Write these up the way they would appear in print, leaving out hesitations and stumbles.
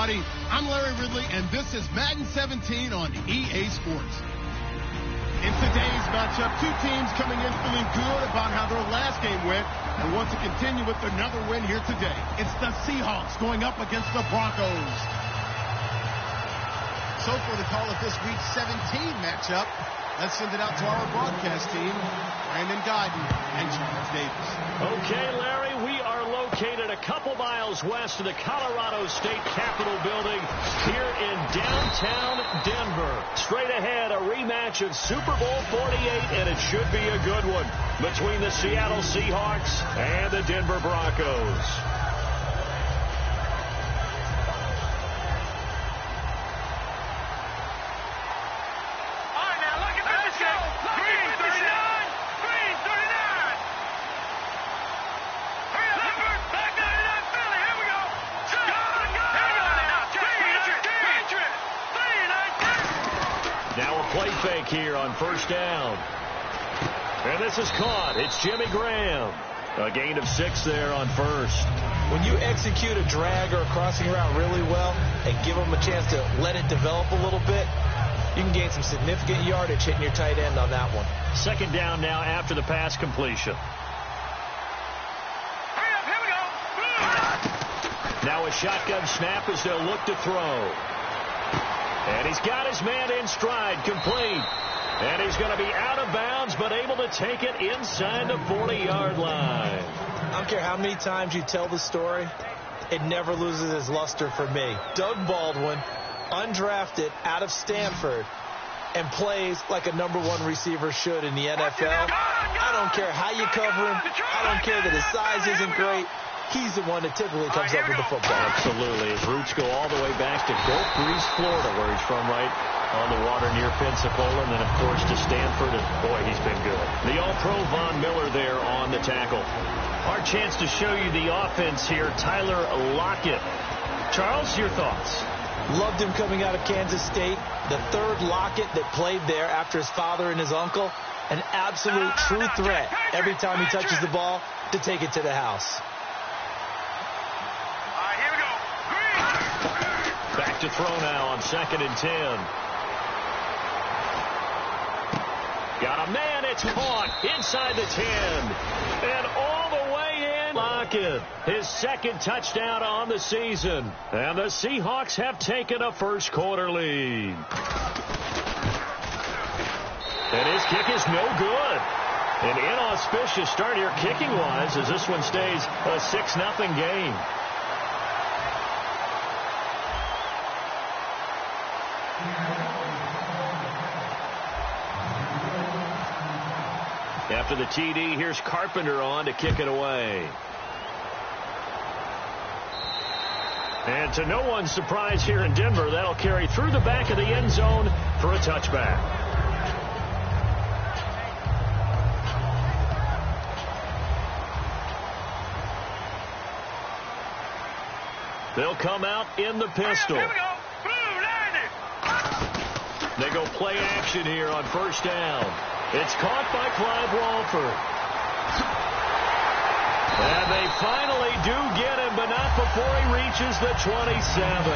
everybody. I'm Larry Ridley, and this is Madden 17 on EA Sports. In today's matchup, two teams coming in feeling good about how their last game went and want to continue with another win here today. It's the Seahawks going up against the Broncos. So for the call of this week's 17 matchup, let's send it out to our broadcast team, Brandon Guyton and Charles Davis. Okay, Larry, we are located a couple miles west of the Colorado State Capitol building here in downtown Denver. Straight ahead, a rematch of Super Bowl 48, and it should be a good one between the Seattle Seahawks and the Denver Broncos. Play fake here on first down. And this is caught. It's Jimmy Graham. A gain of 6 there on first. When you execute a drag or a crossing route really well and give them a chance to let it develop a little bit, you can gain some significant yardage hitting your tight end on that one. Second down now after the pass completion. Now a shotgun snap as they'll look to throw. And he's got his man in stride, complete. And he's going to be out of bounds, but able to take it inside the 40-yard line. I don't care how many times you tell the story, it never loses its luster for me. Doug Baldwin, undrafted out of Stanford, and plays like a #1 receiver should in the NFL. I don't care how you cover him. I don't care that his size isn't great. He's the one that typically comes up with the football. Absolutely. His roots go all the way back to Gulf Breeze, Florida, where he's from, right on the water near Pensacola, and then, of course, to Stanford. And, boy, he's been good. The All-Pro Von Miller there on the tackle. Our chance to show you the offense here, Tyler Lockett. Charles, your thoughts? Loved him coming out of Kansas State. The third Lockett that played there after his father and his uncle. An absolute true threat every time he touches the ball to take it to the house. Back to throw now on 2nd and 10. Got a man, it's caught inside the 10. And all the way in. Lockett, his second touchdown on the season. And the Seahawks have taken a first quarter lead. And his kick is no good. An inauspicious start here kicking-wise as this one stays a 6-0 game. After the TD, here's Carpenter on to kick it away. And to no one's surprise here in Denver, that'll carry through the back of the end zone for a touchback. They'll come out in the pistol. They go play action here on first down. It's caught by Clive Walford. And they finally do get him, but not before he reaches the 27.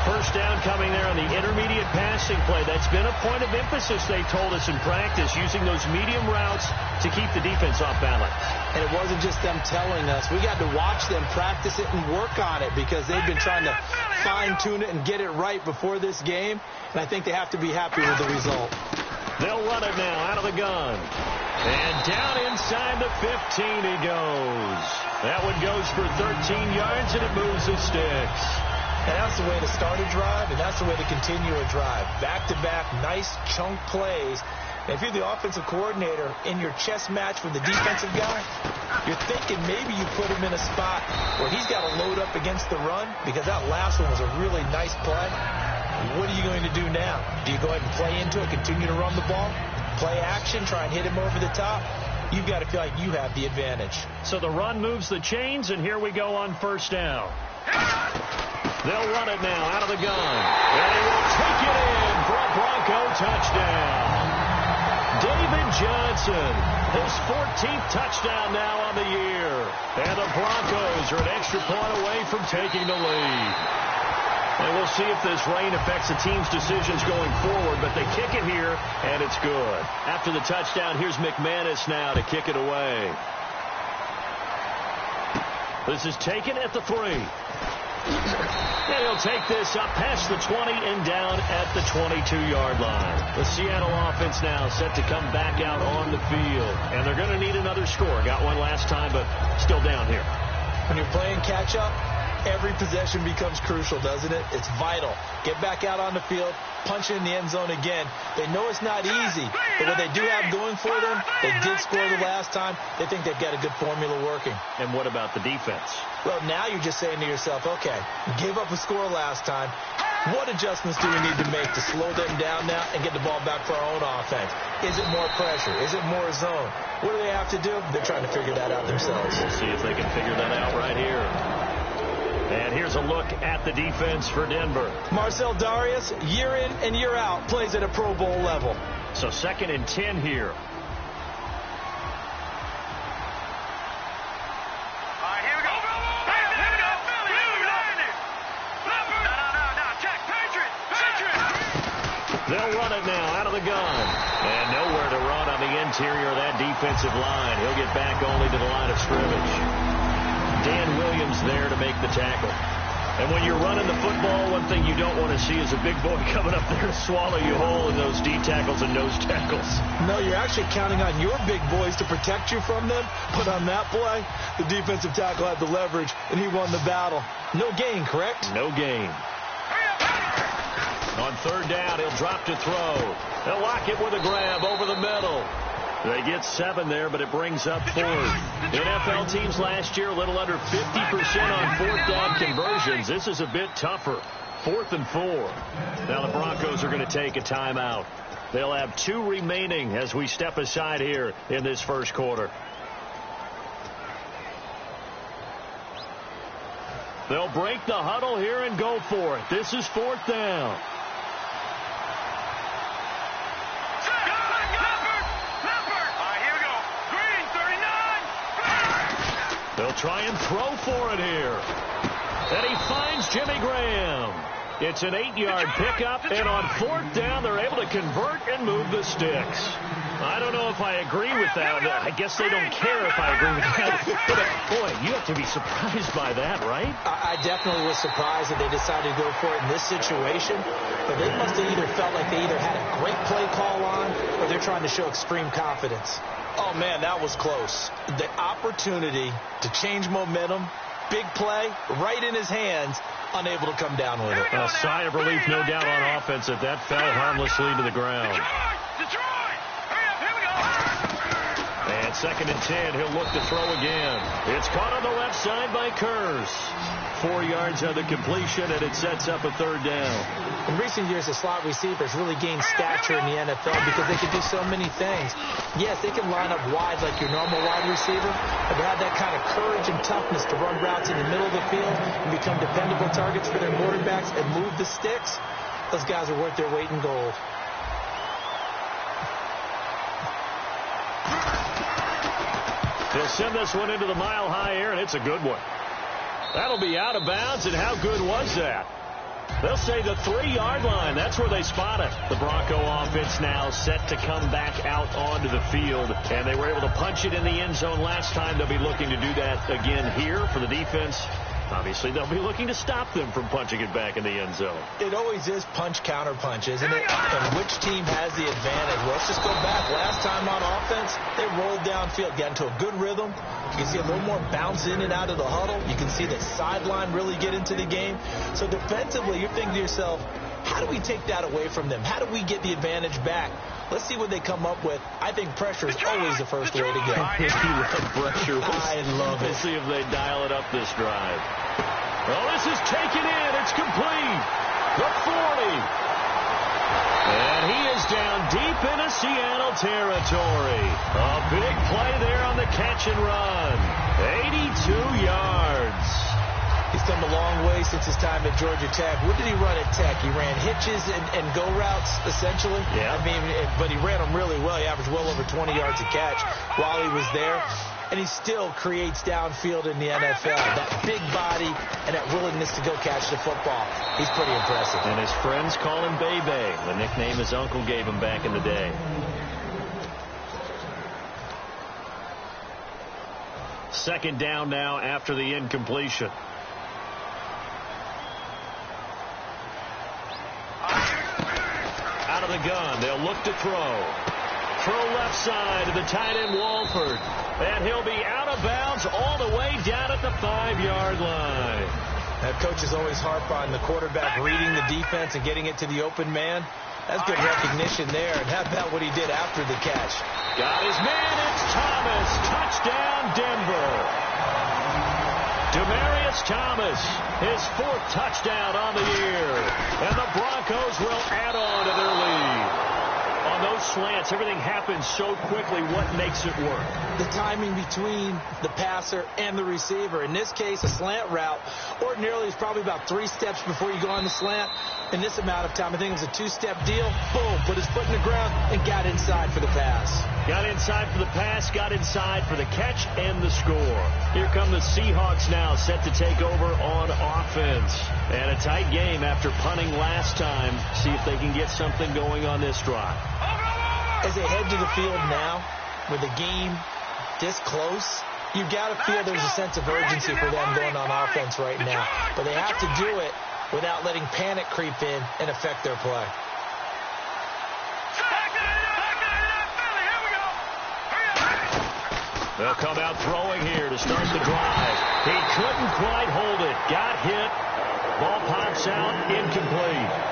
First down coming there on the intermediate passing play. That's been a point of emphasis, they told us in practice, using those medium routes to keep the defense off balance. And it wasn't just them telling us. We got to watch them practice it and work on it because they've been trying to fine-tune it and get it right before this game. And I think they have to be happy with the result. They'll run it now out of the gun. And down inside the 15 he goes. That one goes for 13 yards, and it moves the sticks. And that's the way to start a drive, and that's the way to continue a drive. Back-to-back, nice chunk plays. And if you're the offensive coordinator in your chess match with the defensive guy, you're thinking maybe you put him in a spot where he's got to load up against the run because that last one was a really nice play. What are you going to do now? Do you go ahead and play into it, continue to run the ball, play action, try and hit him over the top? You've got to feel like you have the advantage. So the run moves the chains, and here we go on first down. They'll run it now out of the gun. And he will take it in for a Bronco touchdown. David Johnson, his 14th touchdown now on the year. And the Broncos are an extra point away from taking the lead. And we'll see if this rain affects the team's decisions going forward, but they kick it here, and it's good. After the touchdown, here's McManus now to kick it away. This is taken at the 3. And he'll take this up past the 20 and down at the 22-yard line. The Seattle offense now set to come back out on the field. And they're going to need another score. Got one last time, but still down here. When you're playing catch-up, every possession becomes crucial, doesn't it? It's vital. Get back out on the field, punch it in the end zone again. They know it's not easy, but what they do have going for them, they did score the last time. They think they've got a good formula working. And what about the defense? Well, now you're just saying to yourself, okay, gave up a score last time. What adjustments do we need to make to slow them down now and get the ball back for our own offense? Is it more pressure? Is it more zone? What do they have to do? They're trying to figure that out themselves. We'll see if they can figure that out right here. And here's a look at the defense for Denver. Marcel Darius, year in and year out, plays at a Pro Bowl level. So 2nd and 10 here. They'll run it now out of the gun. And nowhere to run on the interior of that defensive line. He'll get back only to the line of scrimmage. Dan Williams there to make the tackle. And when you're running the football, one thing you don't want to see is a big boy coming up there to swallow you whole in those D tackles and nose tackles. No, you're actually counting on your big boys to protect you from them. But on that play, the defensive tackle had the leverage, and he won the battle. No gain, correct? No gain. On 3rd down, he'll drop to throw. They'll lock it with a grab over the middle. They get 7 there, but it brings up 4th. NFL teams last year a little under 50% on 4th down conversions. This is a bit tougher. 4th and 4. Now the Broncos are going to take a timeout. They'll have 2 remaining as we step aside here in this first quarter. They'll break the huddle here and go for it. This is 4th down. They'll try and throw for it here. And he finds Jimmy Graham. It's an 8-yard pickup, and on 4th down, they're able to convert and move the sticks. I don't know if I agree with that. I guess they don't care if I agree with that. But, boy, you have to be surprised by that, right? I definitely was surprised that they decided to go for it in this situation. But they must have either felt like they either had a great play call on or they're trying to show extreme confidence. Oh, man, that was close. The opportunity to change momentum, big play, right in his hands, unable to come down with it. A sigh of relief, no doubt, on offense that that fell harmlessly to the ground. And 2nd and 10, he'll look to throw again. It's caught on the left side by Kurz. 4 yards on the completion, and it sets up a 3rd down. In recent years, the slot receivers really gained stature in the NFL because they can do so many things. Yes, they can line up wide like your normal wide receiver, but they have that kind of courage and toughness to run routes in the middle of the field and become dependable targets for their quarterbacks and move the sticks. Those guys are worth their weight in gold. He'll send this one into the mile-high air, and it's a good one. That'll be out of bounds, and how good was that? They'll say the 3-yard line. That's where they spot it. The Bronco offense now set to come back out onto the field, and they were able to punch it in the end zone last time. They'll be looking to do that again here for the defense. Obviously, they'll be looking to stop them from punching it back in the end zone. It always is punch-counter-punch, isn't it? And which team has the advantage? Well, let's just go back. Last time on offense, they rolled downfield, got into a good rhythm. You can see a little more bounce in and out of the huddle. You can see the sideline really get into the game. So defensively, you're thinking to yourself, how do we take that away from them? How do we get the advantage back? Let's see what they come up with. I think pressure is always the first way to go. Pressure. I love it. We'll see if they dial it up this drive. Well, this is taken in. It's complete. The 40. And he is down deep into Seattle territory. A big play there on the catch and run. 82 yards. He's come a long way since his time at Georgia Tech. What did he run at Tech? He ran hitches and go routes, essentially. Yeah. I mean, but he ran them really well. He averaged well over 20 yards a catch while he was there. and he still creates downfield in the NFL. That big body and that willingness to go catch the football. He's pretty impressive. And his friends call him Bebe, the nickname his uncle gave him back in the day. Second down now after the incompletion. Out of the gun, they'll look to throw. Throw left side to the tight end Walford. And he'll be out of bounds all the way down at the 5-yard line. That coach is always harp on the quarterback reading the defense and getting it to the open man. That's good recognition there. And how about what he did after the catch? Got his man. It's Thomas. Touchdown, Denver. Demaryius Thomas, his 4th touchdown on the year. And the Broncos will add on to their lead. On those slants, everything happens so quickly. What makes it work? The timing between the passer and the receiver. In this case, a slant route ordinarily is probably about 3 steps before you go on the slant. In this amount of time, I think it was a 2-step deal. Boom, put his foot in the ground and got inside for the pass. Got inside for the pass, got inside for the catch and the score. Here come the Seahawks now, set to take over on offense. And a tight game after punting last time. See if they can get something going on this drive. As they head to the field now, with the game this close, you've got to feel there's a sense of urgency for them going on offense right now. But they have to do it without letting panic creep in and affect their play. They'll come out throwing here to start the drive. He couldn't quite hold it. Got hit. Ball pops out, incomplete.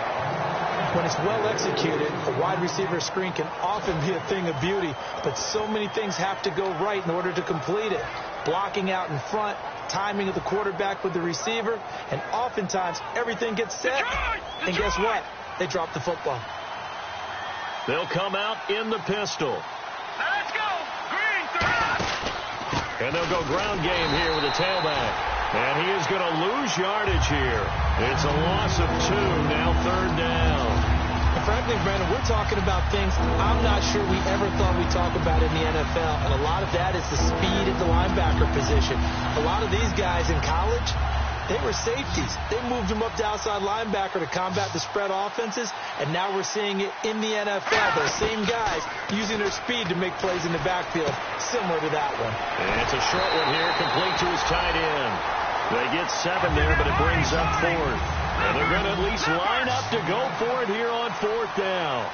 When it's well executed, a wide receiver screen can often be a thing of beauty, but so many things have to go right in order to complete it. Blocking out in front, timing of the quarterback with the receiver, and oftentimes everything gets set, and guess what? They drop the football. They'll come out in the pistol. Let's go. Green, and they'll go ground game here with a tailback. And he is going to lose yardage here. It's a loss of 2, now 3rd down. And frankly, Brandon, we're talking about things I'm not sure we ever thought we'd talk about in the NFL. And a lot of that is the speed at the linebacker position. A lot of these guys in college, they were safeties. They moved them up to outside linebacker to combat the spread offenses. And now we're seeing it in the NFL. Those same guys using their speed to make plays in the backfield, similar to that one. And it's a short one here, complete to his tight end. They get 7 there, but it brings up 4th. And they're going to at least line up to go for it here on 4th down.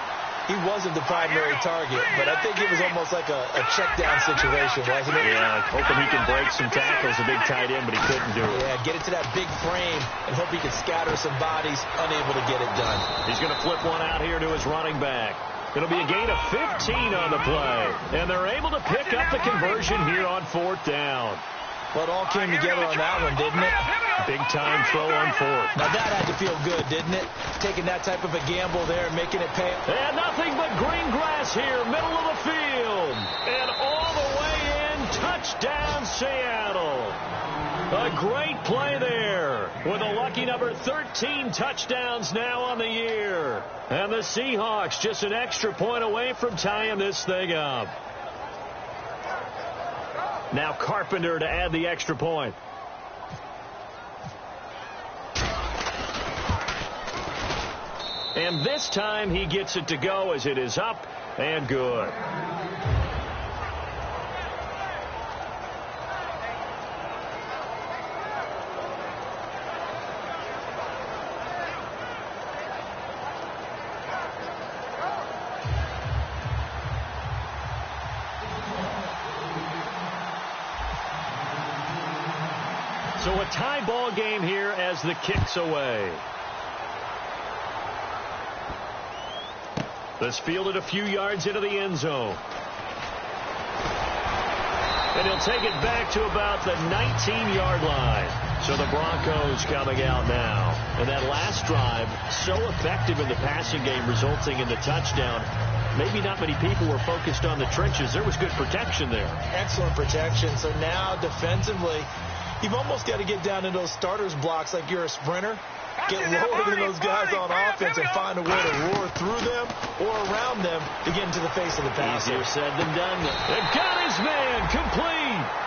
He wasn't the primary target, but I think it was almost like a check down situation, wasn't it? Yeah, hoping he can break some tackles, a big tight end, but he couldn't do it. Yeah, get it to that big frame and hope he can scatter some bodies, unable to get it done. He's going to flip one out here to his running back. It'll be a gain of 15 on the play, and they're able to pick up the conversion here on 4th down. Well, it all came together on that one, didn't it? Big time throw on 4th. Now that had to feel good, didn't it? Taking that type of a gamble there and making it pay. And nothing but green grass here, middle of the field. And all the way in, touchdown Seattle. A great play there with a lucky number 13 touchdowns now on the year. And the Seahawks just an extra point away from tying this thing up. Now Carpenter to add the extra point. And this time he gets it to go as it is up and good. So a tie ball game here as the kick's away. This fielded a few yards into the end zone. And he'll take it back to about the 19-yard line. So the Broncos coming out now. And that last drive, so effective in the passing game, resulting in the touchdown. Maybe not many people were focused on the trenches. There was good protection there. Excellent protection. So now defensively, you've almost got to get down in those starters blocks like you're a sprinter. Get lower than those guys on offense and find a way to roar through them or around them to get into the face of the passer. Easier said than done. And got his man complete.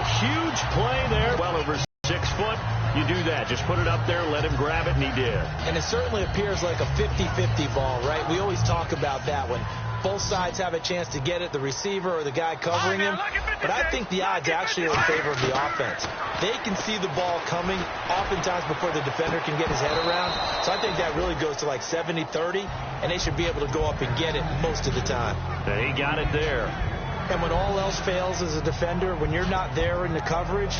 A huge play there. Well over 6 foot. You do that. Just put it up there, let him grab it, and he did. And it certainly appears like a 50-50 ball, right? We always talk about that when both sides have a chance to get it, the receiver or the guy covering him. But I think the odds actually are in favor of the offense. They can see the ball coming oftentimes before the defender can get his head around. So I think that really goes to like 70-30, and they should be able to go up and get it most of the time. He got it there. And when all else fails as a defender, when you're not there in the coverage,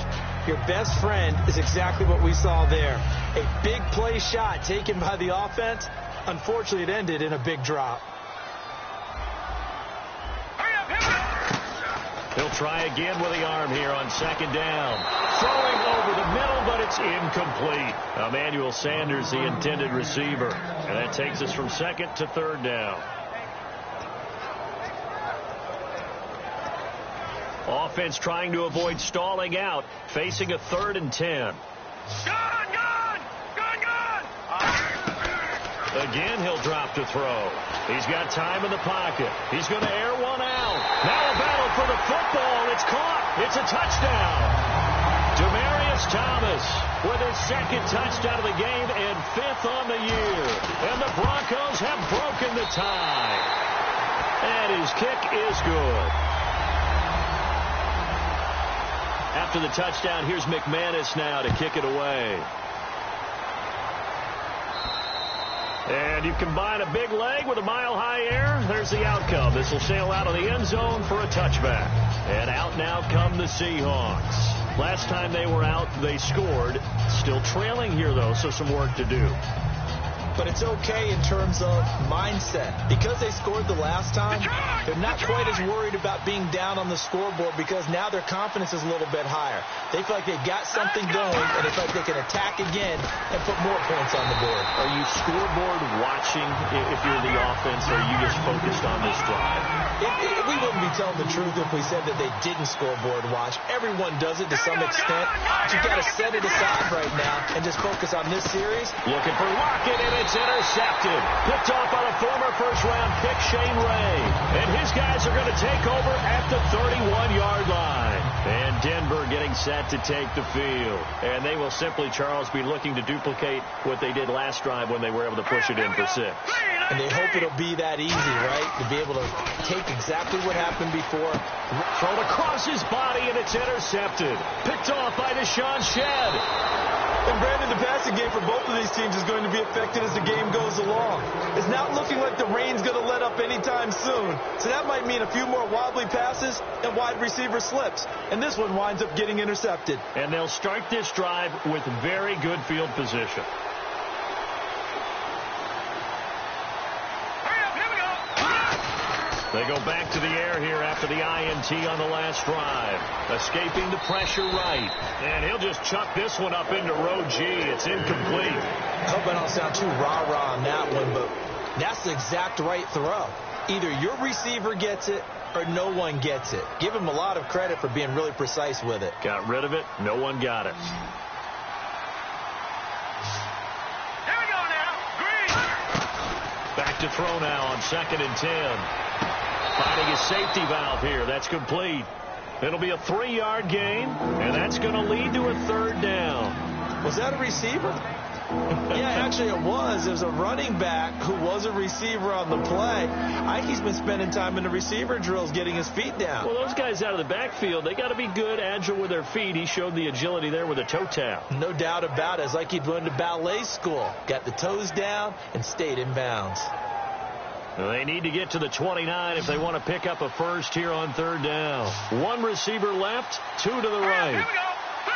your best friend is exactly what we saw there. A big play shot taken by the offense. Unfortunately, it ended in a big drop. He'll try again with the arm here on second down. Throwing over the middle, but it's incomplete. Emmanuel Sanders, the intended receiver. And that takes us from second to third down. Offense trying to avoid stalling out, facing a 3rd and 10. Again, he'll drop to throw. He's got time in the pocket. He's going to air one out. Now a battle for the football. It's caught. It's a touchdown. Demaryius Thomas with his 2nd touchdown of the game and 5th on the year. And the Broncos have broken the tie. And his kick is good. After the touchdown, here's McManus now to kick it away. And you combine a big leg with a mile-high air, there's the outcome. This will sail out of the end zone for a touchback. And out now come the Seahawks. Last time they were out, they scored. Still trailing here, though, so some work to do. But it's okay in terms of mindset. Because they scored the last time, they're not quite as worried about being down on the scoreboard because now their confidence is a little bit higher. They feel like they got something going, and they feel like they can attack again and put more points on the board. Are you scoreboard watching if you're the offense, or are you just focused on this drive? We wouldn't be telling the truth if we said that they didn't scoreboard watch. Everyone does it to some extent. But you've got to set it aside right now and just focus on this series. Looking for Lockett, and it's intercepted. Picked off by the former first-round pick, Shane Ray. And his guys are going to take over at the 31-yard line. And Denver getting set to take the field. And they will simply, Charles, be looking to duplicate what they did last drive when they were able to push it in for 6. And they hope it'll be that easy, right? To be able to take exactly what happened before. Thrown across his body, and it's intercepted. Picked off by Deshaun Shedd. And Brandon, the passing game for both of these teams is going to be affected as the game goes along. It's not looking like the rain's going to let up anytime soon. So that might mean a few more wobbly passes and wide receiver slips. And this one winds up getting intercepted. And they'll start this drive with very good field position. They go back to the air here after the INT on the last drive. Escaping the pressure right. And he'll just chuck this one up into row G. It's incomplete. I hope I don't sound too rah-rah on that one, but that's the exact right throw. Either your receiver gets it or no one gets it. Give him a lot of credit for being really precise with it. Got rid of it. No one got it. Here we go now. Green. Back to throw now on 2nd and 10. Finding his safety valve here. That's complete. It'll be a 3-yard gain, and that's going to lead to a 3rd down. Was that a receiver? Yeah, actually it was. There's a running back who was a receiver on the play. I think he's been spending time in the receiver drills getting his feet down. Well, those guys out of the backfield, they got to be good, agile with their feet. He showed the agility there with a toe tap. No doubt about it. It's like he'd gone to ballet school. Got the toes down and stayed in bounds. They need to get to the 29 if they want to pick up a first here on 3rd down. 1 receiver left, 2 to the right. Here we go. 3-19.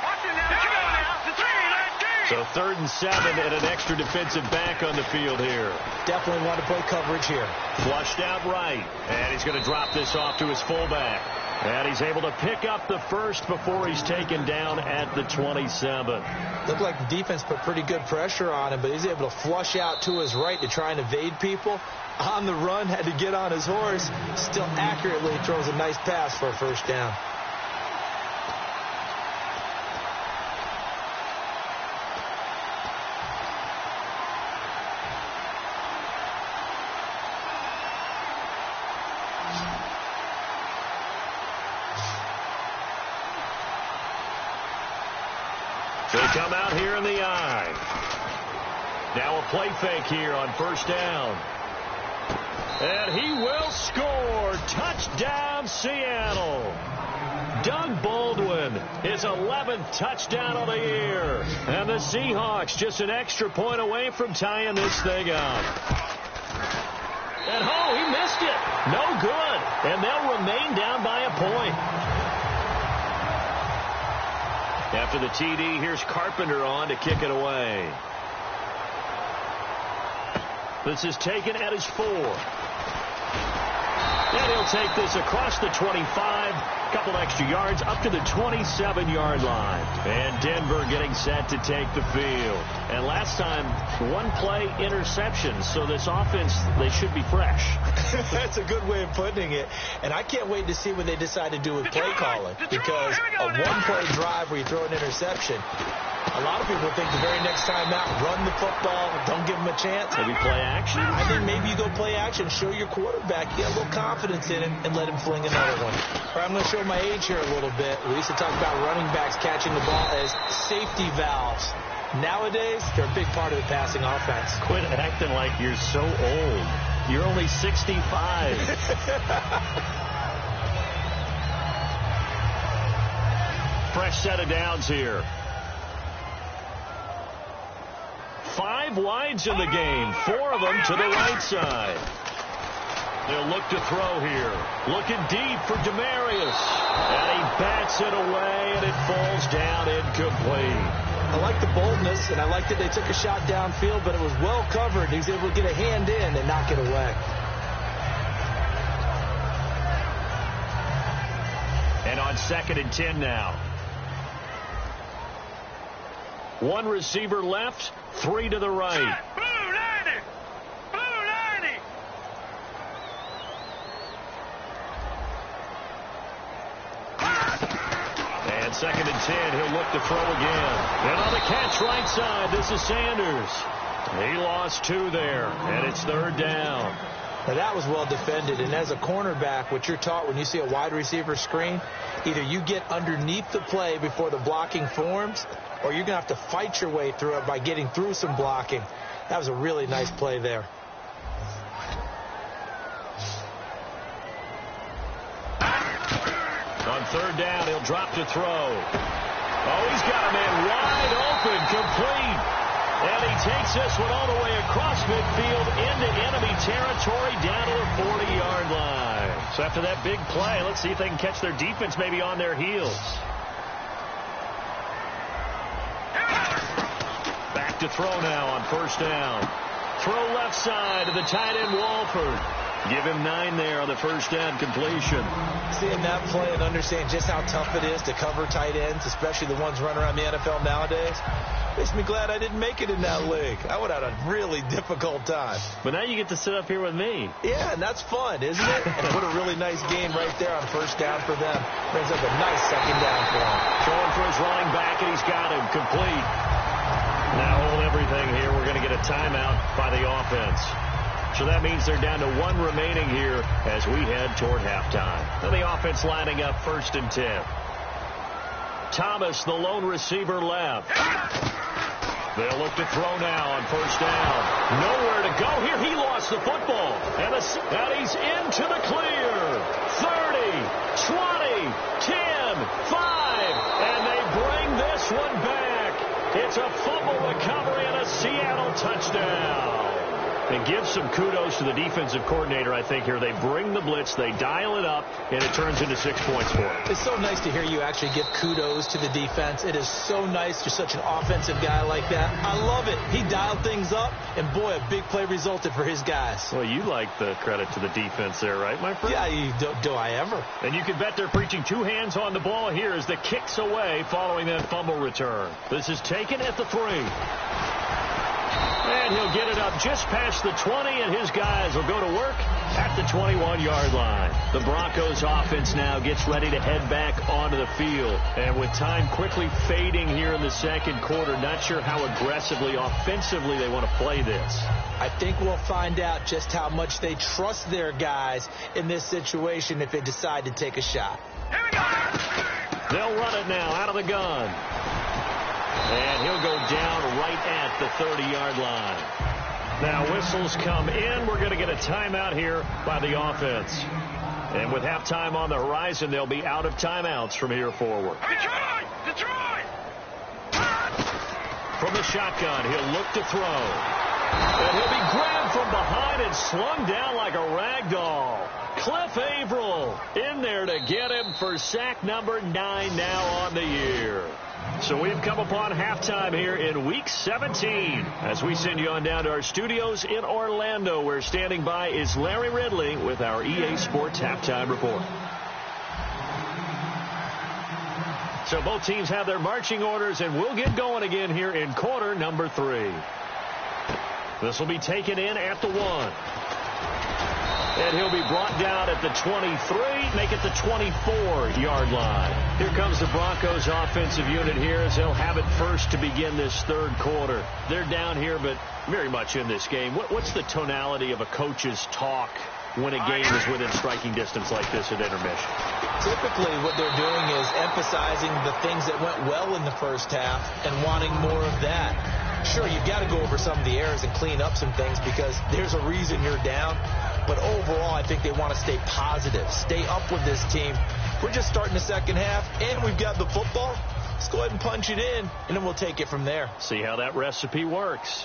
Watch it now. Here we go now. The 3-19. So 3rd and 7 and an extra defensive back on the field here. Definitely want to play coverage here. Flushed out right. And he's going to drop this off to his fullback. And he's able to pick up the first before he's taken down at the 27. Looked like the defense put pretty good pressure on him, but he's able to flush out to his right to try and evade people. On the run, had to get on his horse. Still accurately throws a nice pass for a 1st down. They come out here in the eye. Now a play fake here on first down. And he will score. Touchdown, Seattle. Doug Baldwin, his 11th touchdown of the year. And the Seahawks just an extra point away from tying this thing up. And oh, he missed it. No good. And they'll remain down by a point. After the TD, here's Carpenter on to kick it away. This is taken at his 4. And he'll take this across the 25. Couple extra yards up to the 27-yard line. And Denver getting set to take the field. And last time, one play interception. So this offense, they should be fresh. That's a good way of putting it. And I can't wait to see what they decide to do with play calling. Because a one-play drive where you throw an interception, a lot of people think the very next time out, run the football, don't give them a chance. Maybe play action. I think maybe you go play action, show your quarterback, get a little confidence in him, and let him fling another one. Or I'm going to show my age here a little bit. We used to talk about running backs catching the ball as safety valves. Nowadays, they're a big part of the passing offense. Quit acting like you're so old. You're only 65. Fresh set of downs here. 5 wides in the game, 4 of them to the right side. They'll look to throw here. Looking deep for Demarius. And he bats it away, and it falls down incomplete. I like the boldness, and I like that they took a shot downfield, but it was well covered. He was able to get a hand in and knock it away. And on 2nd and 10 now. 1 receiver left, 3 to the right. Blue 90! Blue 90! And 2nd and 10, he'll look to throw again. And on the catch right side, this is Sanders. He lost 2 there, and it's 3rd down. Now that was well defended, and as a cornerback, what you're taught when you see a wide receiver screen, either you get underneath the play before the blocking forms, or you're going to have to fight your way through it by getting through some blocking. That was a really nice play there. On 3rd down, he'll drop to throw. Oh, he's got a man wide open, complete. And he takes this one all the way across midfield into enemy territory down to the 40-yard line. So after that big play, let's see if they can catch their defense maybe on their heels. Back to throw now on 1st down. Throw left side to the tight end Walford. Give him 9 there on the 1st down completion. Seeing that play and understanding just how tough it is to cover tight ends, especially the ones running around the NFL nowadays, makes me glad I didn't make it in that league. I would have had a really difficult time. But now you get to sit up here with me. Yeah, and that's fun, isn't it? And put a really nice game right there on 1st down for them. Brings up a nice 2nd down for him. Throwing for his running back, and he's got him complete. Now hold everything here. We're going to get a timeout by the offense. So that means they're down to 1 remaining here as we head toward halftime. And the offense lining up 1st and 10. Thomas, the lone receiver, left. They'll look to throw now on 1st down. Nowhere to go here. He lost the football. And he's into the clear. 30, 20, 10, 5. And they bring this one back. It's a fumble recovery and a Seattle touchdown. And give some kudos to the defensive coordinator, I think, here. They bring the blitz, they dial it up, and it turns into 6 points for them. It's so nice to hear you actually give kudos to the defense. It is so nice. You're such an offensive guy like that. I love it. He dialed things up, and boy, a big play resulted for his guys. Well, you like the credit to the defense there, right, my friend? Yeah, do I ever. And you can bet they're preaching 2 hands on the ball here as the kick's away following that fumble return. This is taken at the 3. And he'll get it up just past the 20, and his guys will go to work at the 21-yard line. The Broncos offense now gets ready to head back onto the field. And with time quickly fading here in the 2nd quarter, not sure how aggressively, offensively they want to play this. I think we'll find out just how much they trust their guys in this situation if they decide to take a shot. Here we go. They'll run it now out of the gun. And he'll go down right at the 30-yard line. Now whistles come in. We're going to get a timeout here by the offense. And with halftime on the horizon, they'll be out of timeouts from here forward. Detroit! Detroit! From the shotgun, he'll look to throw. And he'll be grabbed from behind and slung down like a rag doll. Cliff Averill in there to get him for sack number 9 now on the year. So we've come upon halftime here in Week 17 as we send you on down to our studios in Orlando, where standing by is Larry Ridley with our EA Sports Halftime Report. So both teams have their marching orders, and we'll get going again here in quarter number 3. This will be taken in at the 1. And he'll be brought down at the 23, make it the 24-yard line. Here comes the Broncos offensive unit here as they'll have it first to begin this third quarter. They're down here, but very much in this game. What's the tonality of a coach's talk when a game is within striking distance like this at intermission? Typically, what they're doing is emphasizing the things that went well in the first half and wanting more of that. Sure, you've got to go over some of the errors and clean up some things because there's a reason you're down. But overall, I think they want to stay positive, stay up with this team. We're just starting the second half, and we've got the football. Let's go ahead and punch it in, and then we'll take it from there. See how that recipe works.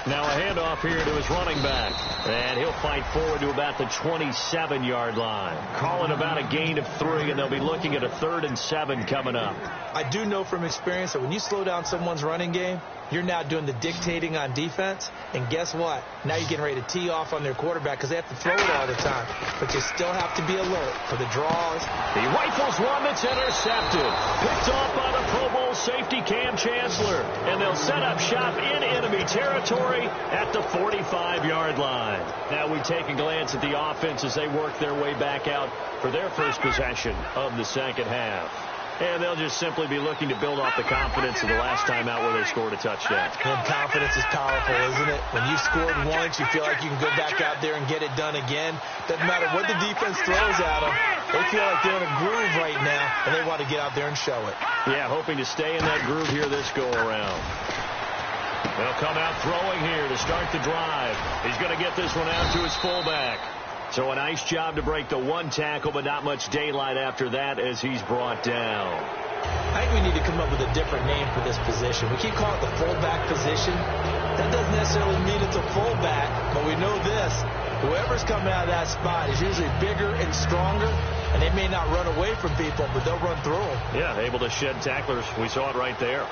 Now a handoff here to his running back. And he'll fight forward to about the 27-yard line. Calling about a gain of 3, and they'll be looking at a 3rd and 7 coming up. I do know from experience that when you slow down someone's running game, you're now doing the dictating on defense. And guess what? Now you're getting ready to tee off on their quarterback because they have to throw it all the time. But you still have to be alert for the draws. He rifles one that's intercepted. Picked off by the Pro Bowl safety Cam Chancellor. And they'll set up shop in enemy territory at the 45-yard line. Now we take a glance at the offense as they work their way back out for their first possession of the second half. And they'll just simply be looking to build off the confidence of the last time out where they scored a touchdown. And confidence is powerful, isn't it? When you've scored once, you feel like you can go back out there and get it done again. Doesn't matter what the defense throws at them. They feel like they're in a groove right now, and they want to get out there and show it. Yeah, hoping to stay in that groove here this go-around. They'll come out throwing here to start the drive. He's going to get this one out to his fullback. So a nice job to break the 1 tackle, but not much daylight after that as he's brought down. I think we need to come up with a different name for this position. We keep calling it the fullback position. That doesn't necessarily mean it's a fullback, but we know this. Whoever's coming out of that spot is usually bigger and stronger, and they may not run away from people, but they'll run through them. Yeah, able to shed tacklers. We saw it right there.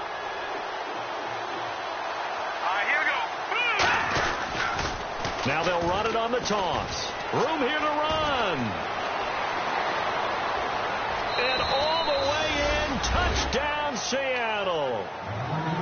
Now they'll run it on the toss. Room here to run. And all the way in, touchdown Seattle.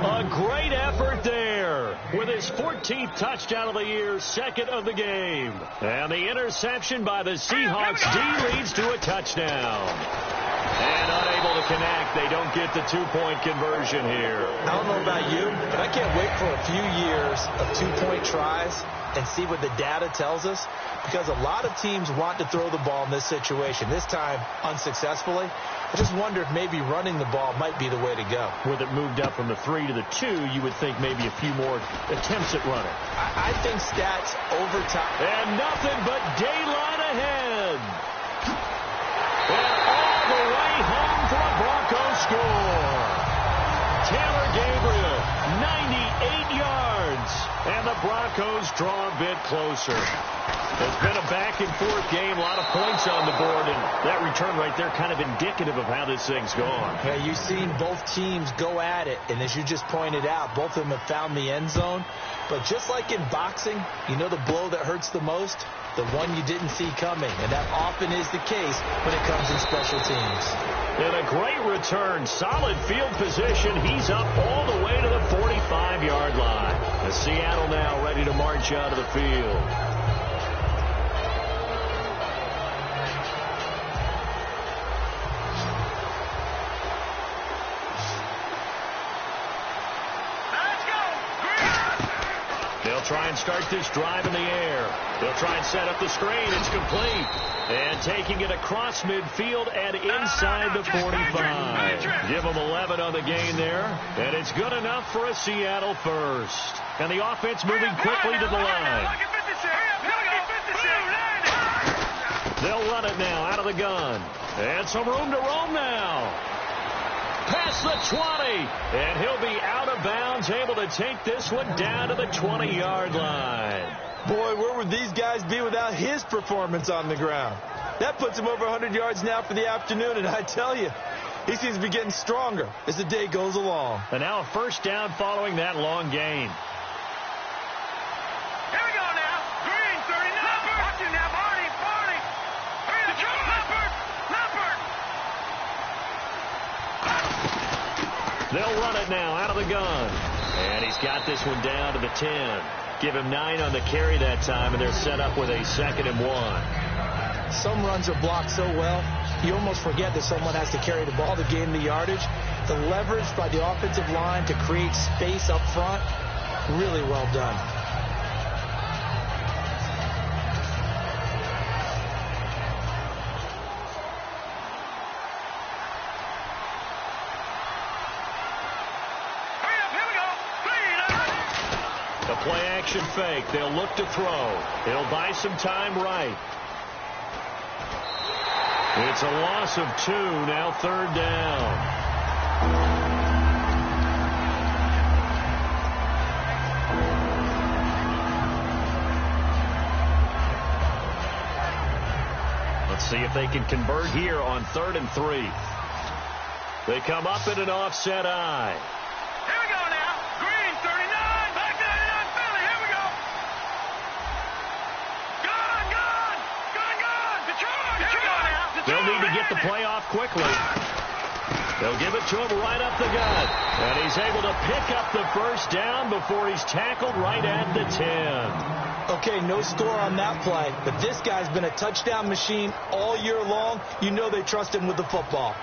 A great effort there with his 14th touchdown of the year, 2nd of the game. And the interception by the Seahawks D leads to a touchdown. And unable to connect. They don't get the 2-point conversion here. I don't know about you, but I can't wait for a few years of 2-point tries and see what the data tells us, because a lot of teams want to throw the ball in this situation, this time unsuccessfully. I just wonder if maybe running the ball might be the way to go. With it moved up from the 3 to the 2, you would think maybe a few more attempts at running. I think stats over time. And nothing but daylight ahead. And all the way home for a Broncos score. Taylor Gabriel, 98 yards. And the Broncos draw a bit closer. It's been a back-and-forth game, a lot of points on the board, and that return right there kind of indicative of how this thing's gone. Yeah, you've seen both teams go at it, and as you just pointed out, both of them have found the end zone. But just like in boxing, you know the blow that hurts the most? The one you didn't see coming, and that often is the case when it comes in special teams. And a great return, solid field position. He's up all the way to the 45-yard line. As Seattle now ready to march out of the field. They'll try and start this drive in the air. They'll try and set up the screen. It's complete. And taking it across midfield and inside the 45. Give them 11 on the gain there, and it's good enough for a Seattle first. And the offense moving quickly to the line. They'll run it now out of the gun. And some room to roam now. Past the 20. And he'll be out of bounds, able to take this one down to the 20-yard line. Boy, where would these guys be without his performance on the ground? That puts him over 100 yards now for the afternoon, and I tell you, he seems to be getting stronger as the day goes along. And now a first down following that long gain. Here we go now. Green, 39. Watch it now, Barney. Hurry up, Leopard. They'll run it now out of the gun. And he's got this one down to the 10. Give him 9 on the carry that time, and they're set up with a 2nd and 1. Some runs are blocked so well, you almost forget that someone has to carry the ball to gain the yardage. The leverage by the offensive line to create space up front, really well done. Play-action fake. They'll look to throw. He'll buy some time right. It's a loss of 2. Now 3rd down. Let's see if they can convert here on 3rd and 3. They come up in an offset eye. Here we go now. Green, 39. They'll need to get the play off quickly. They'll give it to him right up the gut. And he's able to pick up the first down before he's tackled right at the 10. Okay, no score on that play, but this guy's been a touchdown machine all year long. You know they trust him with the football.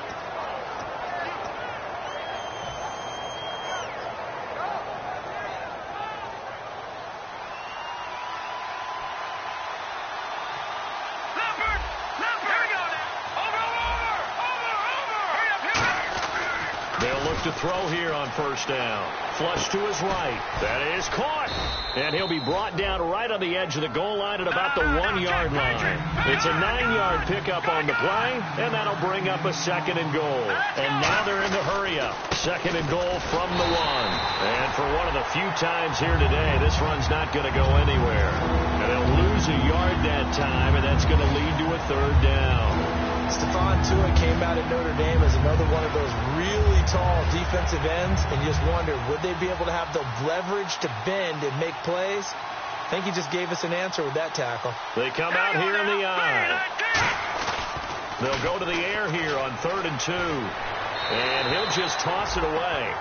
To throw here on first down. Flush to his right. That is caught. And he'll be brought down right on the edge of the goal line at about the 1-yard line. It's a 9-yard pickup on the play, and that'll bring up a 2nd and goal. And now they're in the hurry-up. 2nd and goal from the 1. And for one of the few times here today, this run's not going to go anywhere. And they'll lose a yard that time, and that's going to lead to a 3rd down. Stephon Tuitt came out at Notre Dame as another one of those really tall defensive ends, and you just wonder, would they be able to have the leverage to bend and make plays? I think he just gave us an answer with that tackle. They come out here in the eye. They'll go to the air here on 3rd and 2. And he'll just toss it away.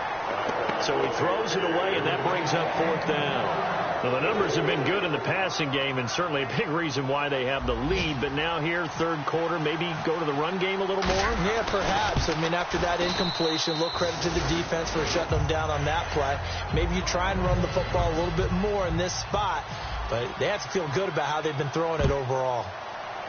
So he throws it away, and that brings up 4th down. Well, the numbers have been good in the passing game, and certainly a big reason why they have the lead. But now here, 3rd quarter, maybe go to the run game a little more? Yeah, perhaps. I mean, after that incompletion, a little credit to the defense for shutting them down on that play. Maybe you try and run the football a little bit more in this spot. But they have to feel good about how they've been throwing it overall.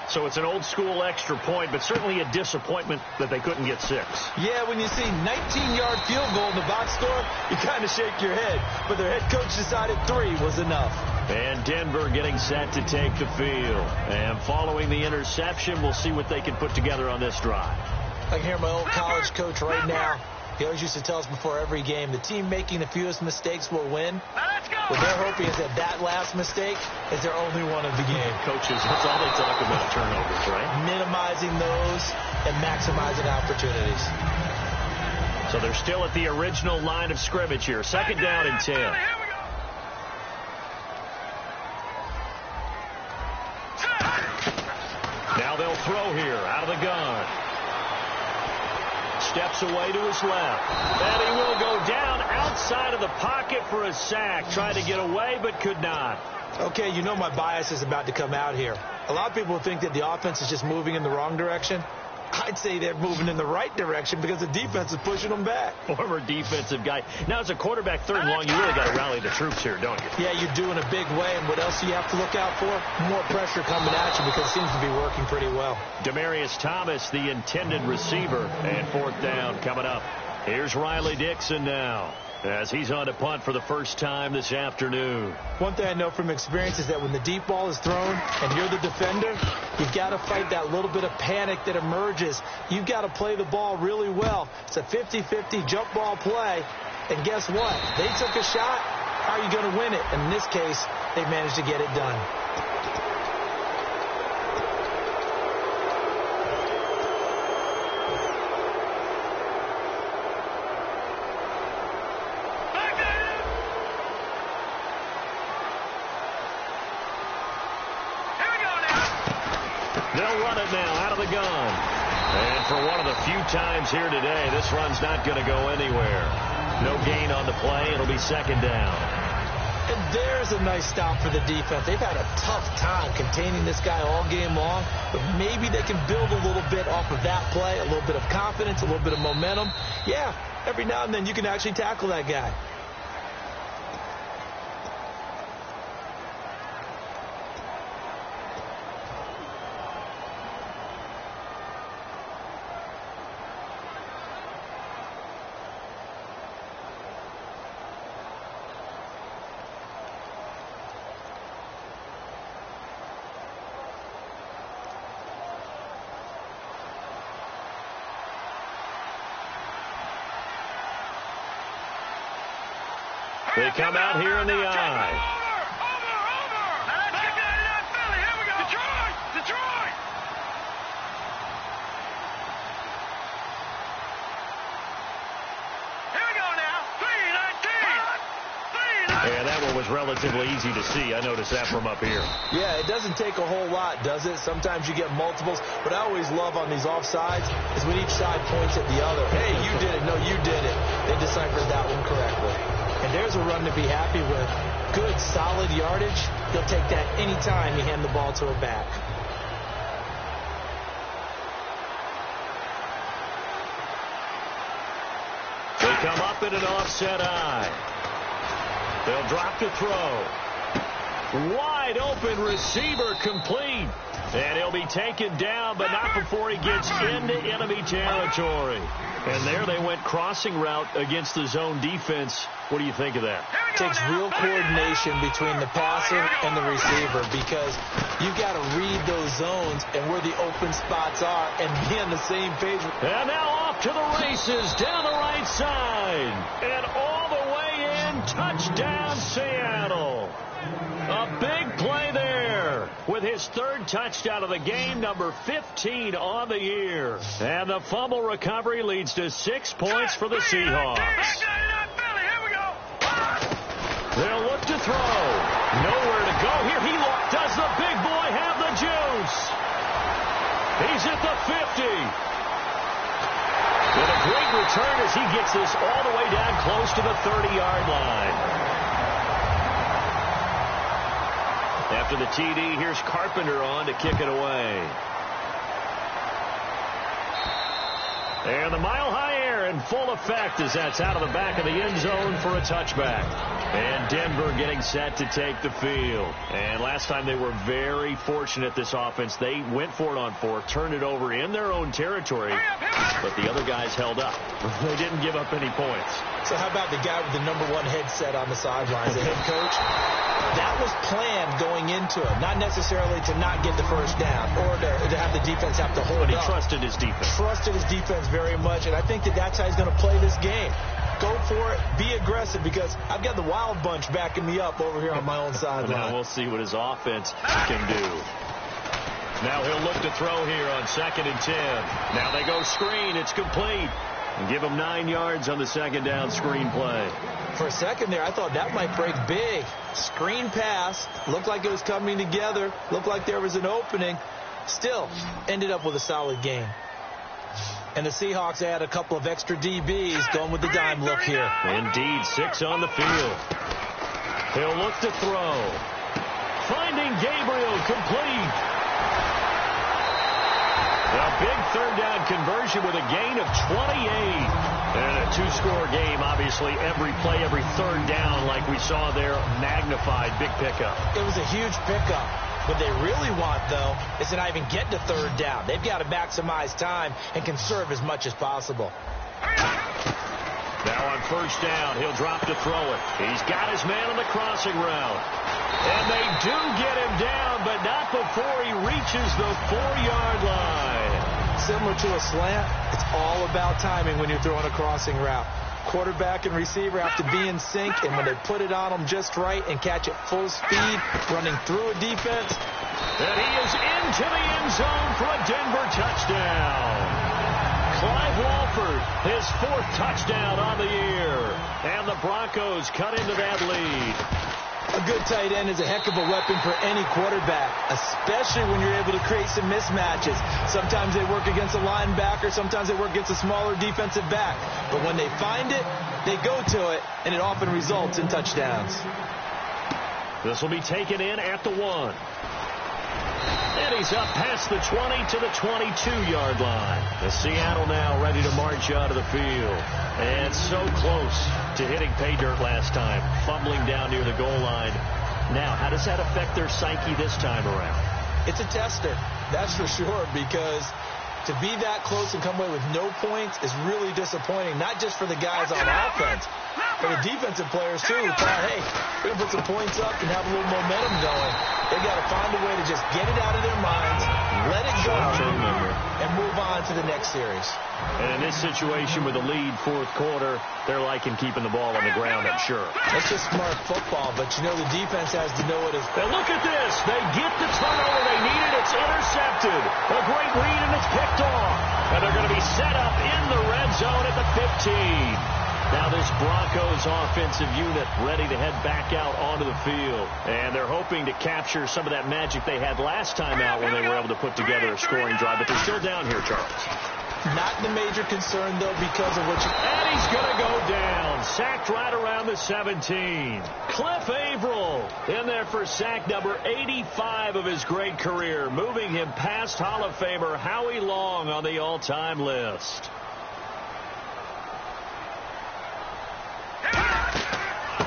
So it's an old-school extra point, but certainly a disappointment that they couldn't get 6. Yeah, when you see 19-yard field goal in the box score, you kind of shake your head. But their head coach decided 3 was enough. And Denver getting set to take the field. And following the interception, we'll see what they can put together on this drive. I can hear my old college coach right now. He always used to tell us before every game, the team making the fewest mistakes will win. What they're hoping is that last mistake is their only one of the game. Coaches, that's all they talk about, turnovers, right? Minimizing those and maximizing opportunities. So they're still at the original line of scrimmage here. 2nd down and 10. Now they'll throw here out of the gun. Steps away to his left. And he will go down outside of the pocket for a sack. Tried to get away, but could not. Okay, you know my bias is about to come out here. A lot of people think that the offense is just moving in the wrong direction. I'd say they're moving in the right direction because the defense is pushing them back. Former defensive guy. Now, as a quarterback, third and long, you really got to rally the troops here, don't you? Yeah, you do in a big way. And what else do you have to look out for? More pressure coming at you because it seems to be working pretty well. Demaryius Thomas, the intended receiver, and fourth down coming up. Here's Riley Dixon now, as he's on to punt for the first time this afternoon. One thing I know from experience is that when the deep ball is thrown and you're the defender, you've got to fight that little bit of panic that emerges. You've got to play the ball really well. It's a 50-50 jump ball play. And guess what? They took a shot. How are you going to win it? And in this case, they managed to get it done. They'll run it now out of the gun. And for one of the few times here today, this run's not going to go anywhere. No gain on the play. It'll be second down. And there's a nice stop for the defense. They've had a tough time containing this guy all game long, but maybe they can build a little bit off of that play, a little bit of confidence, a little bit of momentum. Yeah, every now and then you can actually tackle that guy. They come out here in the eye. Over! Back out of that Philly. Here we go. Detroit! Here we go now. 3-19. Yeah, that one was relatively easy to see. I noticed that from up here. Yeah, it doesn't take a whole lot, does it? Sometimes you get multiples. What I always love on these offsides is when each side points at the other. Hey, you did it. No, you did it. They deciphered that one correctly. And there's a run to be happy with. Good, solid yardage. He'll take that any time you hand the ball to a back. They come up in an offset eye. They'll drop to throw. Wide open receiver complete. And he'll be taken down, but not before he gets into enemy territory. And there they went crossing route against the zone defense. What do you think of that? It takes real coordination between the passer and the receiver because you've got to read those zones and where the open spots are and be on the same page. And now off to the races down the right side. And all the way in, touchdown Seattle. A big play there with his third touchdown of the game, number 15 on the year. And the fumble recovery leads to 6 points for the Seahawks. They'll look to throw. Nowhere to go here. Does the big boy have the juice? He's at the 50. With a great return as he gets this all the way down close to the 30-yard line. After the TD, here's Carpenter on to kick it away. And the mile-high air in full effect as that's out of the back of the end zone for a touchback. And Denver getting set to take the field. And last time they were very fortunate, this offense. They went for it on fourth, turned it over in their own territory, but the other guys held up. They didn't give up any points. So how about the guy with the #1 headset on the sidelines, the head coach? That was planned going into it, not necessarily to not get the first down or to have the defense have to hold up. But he up. Trusted his defense. Trusted his defense very much, and I think that's how he's going to play this game. Go for it. Be aggressive because I've got the wild bunch backing me up over here on my own sideline. Now we'll see what his offense can do. Now he'll look to throw here on 2nd and 10. Now they go screen. It's complete. And give him 9 yards on the second down screen play. For a second there, I thought that might break big. Screen pass. Looked like it was coming together. Looked like there was an opening. Still, ended up with a solid game. And the Seahawks add a couple of extra DBs going with the dime look here. Indeed, 6 on the field. He'll look to throw. Finding Gabriel complete. A big third down conversion with a gain of 28. And a two-score game, obviously, every play, every third down, like we saw there, magnified. Big pickup. It was a huge pickup. What they really want, though, is to not even get to third down. They've got to maximize time and conserve as much as possible. Now on first down, he'll drop to throw it. He's got his man on the crossing route. And they do get him down, but not before he reaches the 4-yard line. Similar to a slant, it's all about timing when you're throwing a crossing route. Quarterback and receiver have to be in sync, and when they put it on them just right and catch it full speed, running through a defense. And he is into the end zone for a Denver touchdown. Clive Walford, his 4th touchdown on the year. And the Broncos cut into that lead. A good tight end is a heck of a weapon for any quarterback, especially when you're able to create some mismatches. Sometimes they work against a linebacker, sometimes they work against a smaller defensive back. But when they find it, they go to it, and it often results in touchdowns. This will be taken in at the 1. And he's up past the 20 to the 22-yard line. The Seattle now ready to march out of the field. And so close to hitting pay dirt last time, fumbling down near the goal line. Now, how does that affect their psyche this time around? It's a tester, that's for sure, because to be that close and come away with no points is really disappointing, not just for the guys on offense, but the defensive players, too, who thought, hey, we're going to put some points up and have a little momentum going. They got to find a way to just get it out of their minds, let it go, and move on to the next series. And in this situation with the lead, 4th quarter, they're liking keeping the ball on the ground, I'm sure. That's just smart football, but you know the defense has to know it is. And look at this. They get the turnover they needed. It's intercepted. A great read, and it's picked off. And they're going to be set up in the red zone at the 15. Now this Broncos offensive unit ready to head back out onto the field. And they're hoping to capture some of that magic they had last time out when they were able to put together a scoring drive. But they're still down here, Charles. Not the major concern, though, because of what you... And he's going to go down. Sacked right around the 17. Cliff Averill in there for sack number 85 of his great career, moving him past Hall of Famer Howie Long on the all-time list.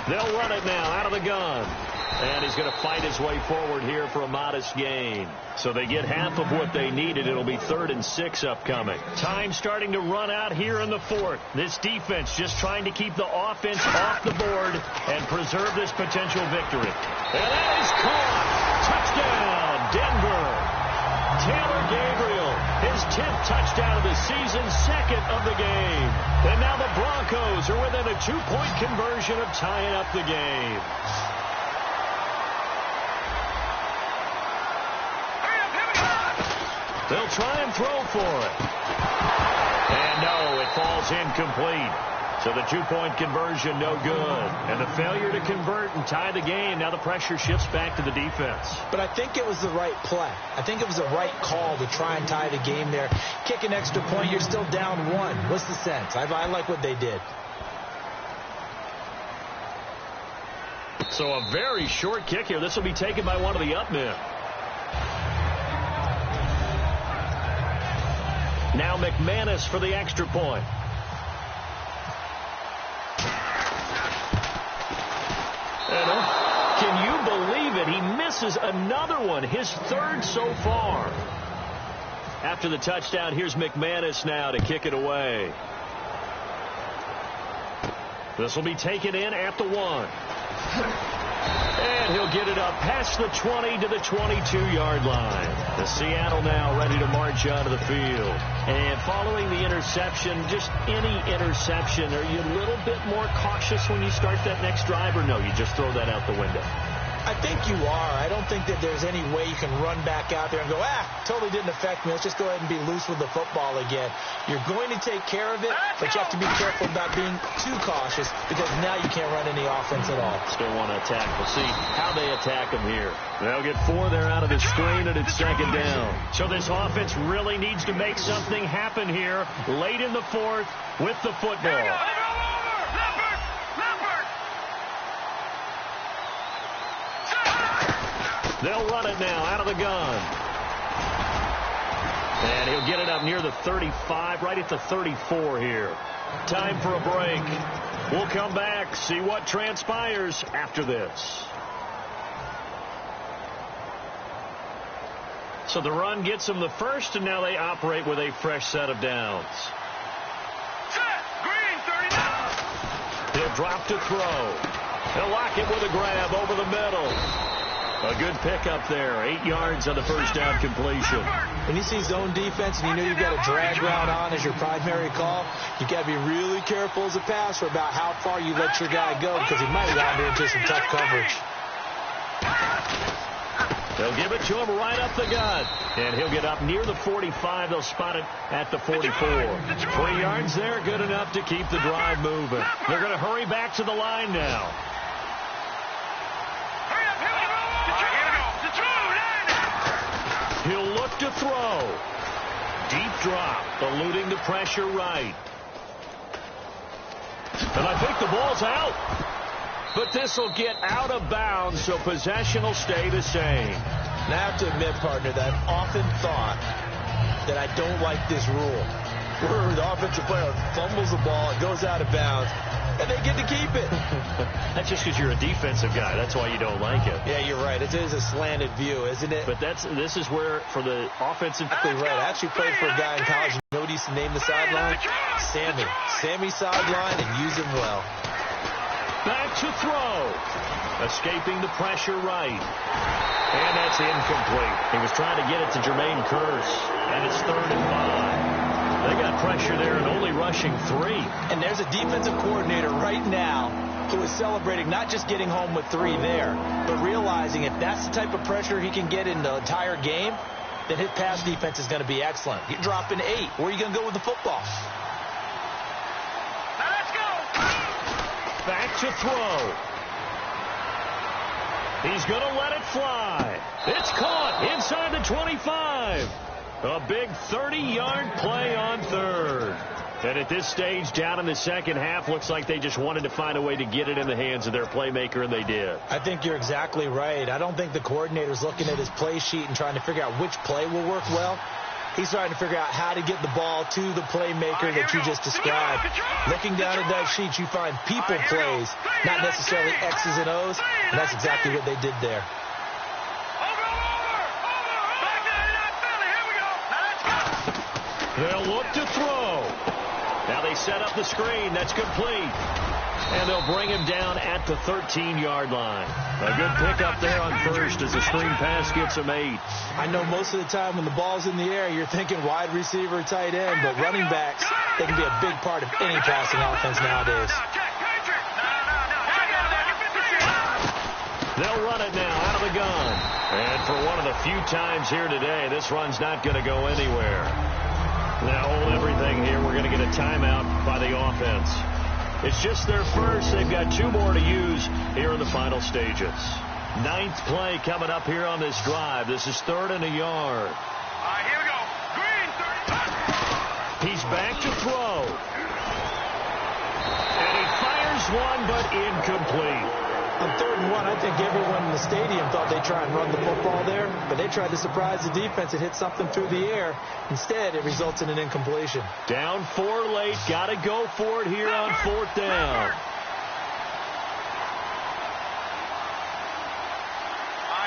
They'll run it now out of the gun. And he's going to fight his way forward here for a modest gain. So they get half of what they needed. It'll be 3rd and 6 upcoming. Time starting to run out here in the 4th. This defense just trying to keep the offense off the board and preserve this potential victory. And that is caught. Touchdown, Denver. Taylor Gabriel, his 10th touchdown of the season, 2nd of the game. And now the Broncos are within a 2-point conversion of tying up the game. They'll try and throw for it. And no, it falls incomplete. So the 2-point conversion, no good. And the failure to convert and tie the game, now the pressure shifts back to the defense. But I think it was the right play. I think it was the right call to try and tie the game there. Kick an extra point, you're still down 1. What's the sense? I like what they did. So a very short kick here. This will be taken by one of the up men. Now McManus for the extra point. And can you believe it? He misses another one, his 3rd so far. After the touchdown, here's McManus now to kick it away. This will be taken in at the 1. And he'll get it up past the 20 to the 22-yard line. The Seattle now ready to march out of the field. And following the interception, just any interception, are you a little bit more cautious when you start that next drive, or no, you just throw that out the window? I think you are. I don't think that there's any way you can run back out there and go, totally didn't affect me. Let's just go ahead and be loose with the football again. You're going to take care of it, but you have to be careful about being too cautious because now you can't run any offense at all. Still want to attack. We'll see how they attack them here. They'll get 4 there out of the screen, and it's 2nd down. So this offense really needs to make something happen here late in the 4th with the football. They'll run it now out of the gun. And he'll get it up near the 35, right at the 34 here. Time for a break. We'll come back, see what transpires after this. So the run gets them the first, and now they operate with a fresh set of downs. Set. Green, 39. He'll drop to throw. He'll lock it with a grab over the middle. A good pickup there. 8 yards on the first down completion. When you see zone defense and you know you've got a drag route on as your primary call, you got to be really careful as a passer about how far you let your guy go because he might wander into some tough coverage. They'll give it to him right up the gut. And he'll get up near the 45. They'll spot it at the 44. 3 yards there, good enough to keep the drive moving. They're going to hurry back to the line now. He'll look to throw. Deep drop, eluding the pressure right. And I think the ball's out. But this will get out of bounds, so possession will stay the same. And I have to admit, partner, that I've often thought that I don't like this rule. Where the offensive player fumbles the ball, it goes out of bounds, and they get to keep it. That's just because you're a defensive guy. That's why you don't like it. Yeah, you're right. It is a slanted view, isn't it? But this is where, for the offensive... Exactly right. I actually played for a guy in college. You know what he used to name the sideline? Sammy. Sammy sideline, and use him well. Back to throw. Escaping the pressure right. And that's incomplete. He was trying to get it to Jermaine Kearse. And it's 3rd and 5. They got pressure there and only rushing 3. And there's a defensive coordinator right now who is celebrating not just getting home with 3 there, but realizing if that's the type of pressure he can get in the entire game, then his pass defense is going to be excellent. You're dropping 8. Where are you going to go with the football? Now let's go. Back to throw. He's going to let it fly. It's caught inside the 25. A big 30-yard play on 3rd. And at this stage, down in the second half, looks like they just wanted to find a way to get it in the hands of their playmaker, and they did. I think you're exactly right. I don't think the coordinator's looking at his play sheet and trying to figure out which play will work well. He's trying to figure out how to get the ball to the playmaker that you just described. Looking down at that sheet, you find people plays, not necessarily X's and O's, and that's exactly what they did there. They'll look to throw. Now they set up the screen. That's complete. And they'll bring him down at the 13-yard line. A good pickup there on first as the screen pass gets him 8. I know most of the time when the ball's in the air, you're thinking wide receiver, tight end, but running backs, they can be a big part of any passing offense nowadays. They'll run it now out of the gun. And for one of the few times here today, this run's not going to go anywhere. Now hold everything here. We're going to get a timeout by the offense. It's just their first. They've got 2 more to use here in the final stages. 9th play coming up here on this drive. This is 3rd and a yard. Here we go. Green, 30. He's back to throw. And he fires one, but incomplete. On 3rd and 1, I think everyone in the stadium thought they'd try and run the football there, but they tried to surprise the defense and hit something through the air. Instead, it results in an incompletion. Down 4 late. Got to go for it here on 4th down.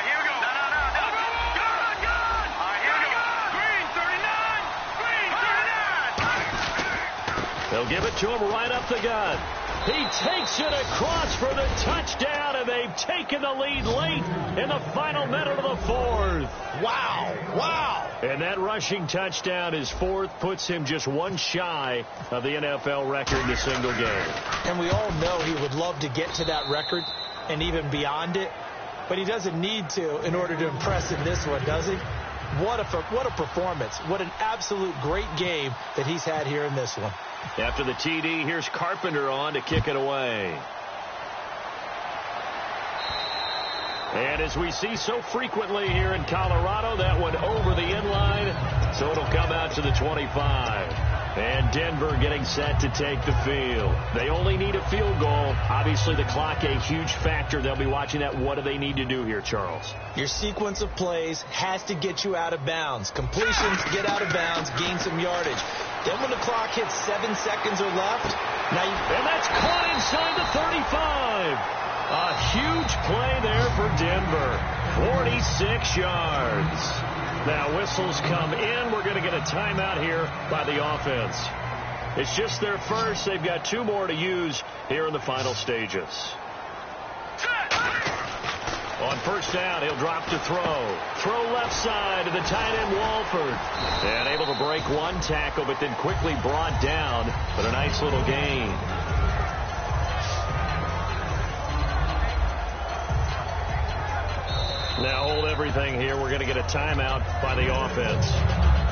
Here we go. No. Gun. Here we go. Green, 39. They'll give it to him right up the gut. He takes it across for the touchdown, and they've taken the lead late in the final minute of the 4th. Wow. And that rushing touchdown, his 4th, puts him just 1 shy of the NFL record in a single game. And we all know he would love to get to that record and even beyond it, but he doesn't need to in order to impress in this one, does he? What a performance. What an absolute great game that he's had here in this one. After the TD, here's Carpenter on to kick it away. And as we see so frequently here in Colorado, that one over the inline, so it'll come out to the 25. And Denver getting set to take the field. They only need a field goal. Obviously, the clock a huge factor. They'll be watching that. What do they need to do here, Charles? Your sequence of plays has to get you out of bounds. Completions, get out of bounds, gain some yardage. Then when the clock hits 7 seconds or left, and that's caught inside the 35. A huge play there for Denver. 46 yards. Now whistles come in. We're going to get a timeout here by the offense. It's just their first. They've got 2 more to use here in the final stages. On first down, he'll drop to throw. Throw left side to the tight end, Walford. And able to break 1 tackle, but then quickly brought down. But a nice little gain. Now hold everything here. We're going to get a timeout by the offense.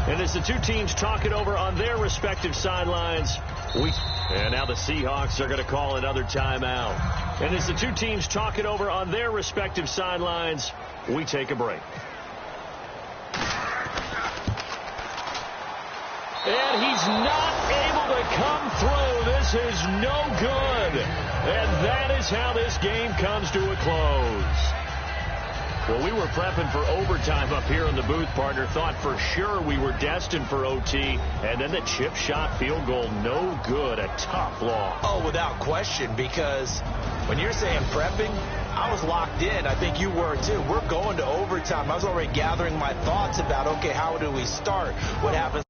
And as the 2 teams talk it over on their respective sidelines, and now the Seahawks are going to call another timeout. And as the 2 teams talk it over on their respective sidelines, we take a break. And he's not able to come through. This is no good. And that is how this game comes to a close. Well, we were prepping for overtime up here in the booth, partner. Thought for sure we were destined for OT. And then the chip shot field goal, no good. A tough loss. Oh, without question, because when you're saying prepping, I was locked in. I think you were too. We're going to overtime. I was already gathering my thoughts about, okay, how do we start? What happens